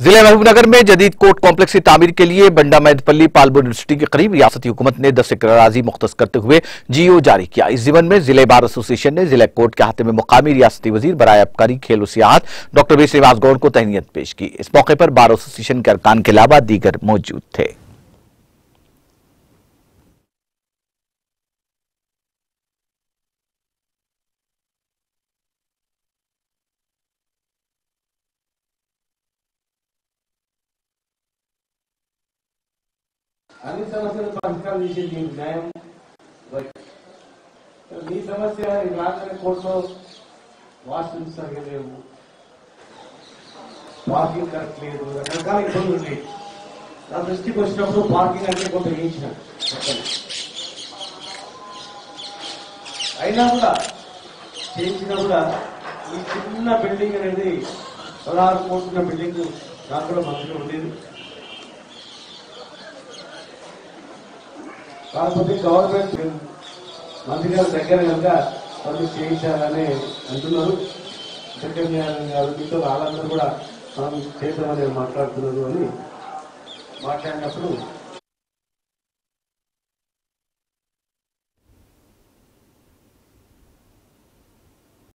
जिले महबूबनगर में जदीद कोर्ट कॉम्प्लेक्स की तामीर के लिए बंडा मैदपल्ली पालपुर यूनिवर्सिटी के करीब रियासती हुकूमत ने 10 एकड़ अराजी मुख्तस करते हुए जीओ जारी किया। इस जीवन में जिले बार एसोसिएशन ने जिला कोर्ट के हाथे में मुकामी रियासती वजीर बराए आबकारी खेल और सियाहत डॉक्टर बी श्रीनिवास गौड़ को तहनीत पेश की। इस मौके पर बार एसोसिएशन के अरकान के अलावा दीगर मौजूद थे। అన్ని సమస్యలు పరిష్కారం చేసేది న్యాయం. ఈ సమస్య రాగానే కోర్టులో వాష్రూమ్స్ సరిగ్గా లేవు, పార్కింగ్ కరెక్ట్ లేదు, రకరకాల ఇబ్బందులు ఉన్నాయి. నా దృష్టికి వచ్చినప్పుడు పార్కింగ్ అంటే కొంత వేయించిన అయినా కూడా చేయించినా కూడా ఈ చిన్న బిల్డింగ్ అనేది 16 కోట్ల బిల్డింగ్ నాకు కూడా మంచిగా ఉండేది. కాకపోతే గవర్నమెంట్ మంత్రి గారి దగ్గర కనుక వాళ్ళు చేయించాలని అంటున్నారు. సెకండ్ గారు మీతో వాళ్ళందరూ కూడా మనం చేద్దామని మాట్లాడుతున్నారు అని మాట్లాడినప్పుడు